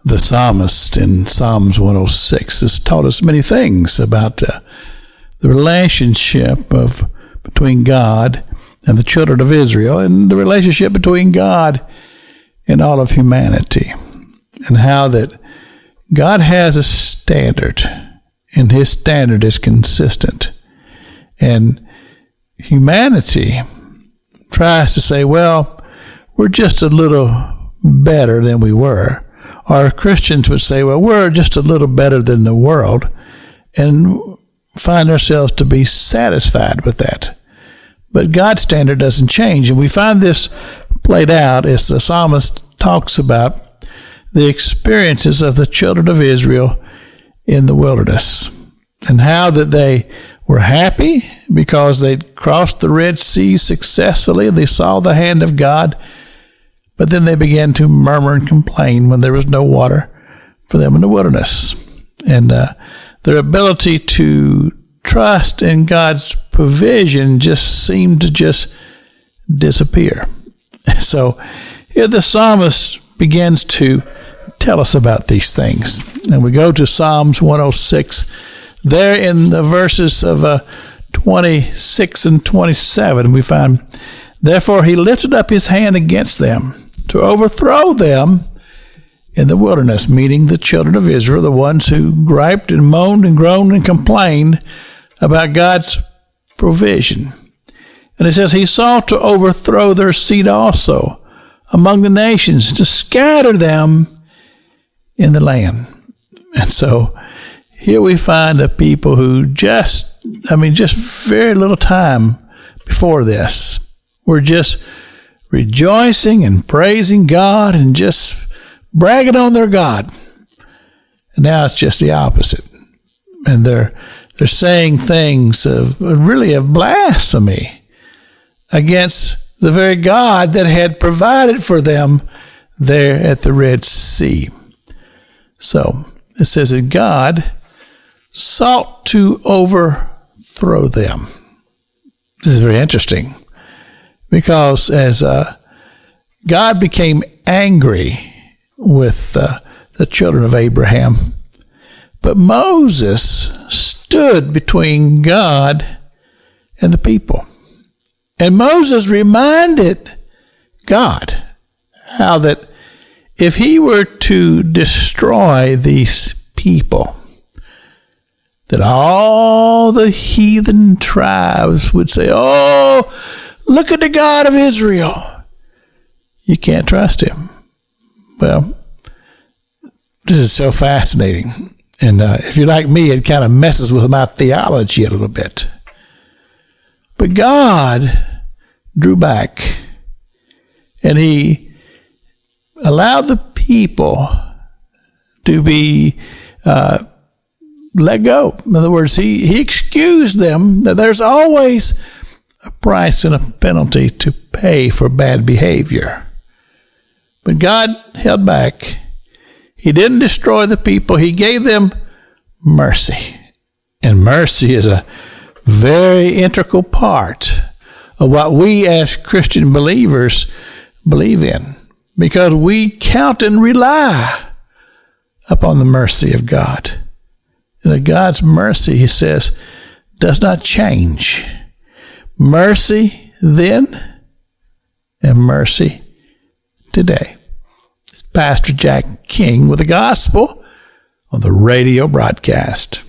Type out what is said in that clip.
The psalmist in Psalms 106 has taught us many things about the relationship between God and the children of Israel, and the relationship between God and all of humanity, and how that God has a standard, and his standard is consistent. And humanity tries to say, well, we're just a little better than we were. Or Christians would say, well, we're just a little better than the world, and find ourselves to be satisfied with that. But God's standard doesn't change, and we find this played out as the psalmist talks about the experiences of the children of Israel in the wilderness, and how that they were happy because they'd crossed the Red Sea successfully, and they saw the hand of God. But then they began to murmur and complain when there was no water for them in the wilderness. And their ability to trust in God's provision just seemed to just disappear. So here the psalmist begins to tell us about these things. And we go to Psalms 106. There in the verses of 26 and 27, we find, therefore he lifted up his hand against them, to overthrow them in the wilderness, meaning the children of Israel, the ones who griped and moaned and groaned and complained about God's provision. And it says, he sought to overthrow their seed also among the nations, to scatter them in the land. And so here we find a people who just very little time before this were just rejoicing and praising God and just bragging on their God. And now it's just the opposite. And they're saying things of blasphemy against the very God that had provided for them there at the Red Sea. So it says that God sought to overthrow them. This is very interesting, because as God became angry with the children of Abraham, but Moses stood between God and the people. And Moses reminded God how that if he were to destroy these people, that all the heathen tribes would say, oh, look at the God of Israel. You can't trust him. Well, this is so fascinating. And if you're like me, it kind of messes with my theology a little bit. But God drew back, and he allowed the people to be let go. In other words, he excused them that there's always a price and a penalty to pay for bad behavior. But God held back. He didn't destroy the people. He gave them mercy. And mercy is a very integral part of what we as Christian believers believe in, because we count and rely upon the mercy of God. And God's mercy, he says, does not change. Mercy then and mercy today. It's Pastor Jack King with the gospel on the radio broadcast.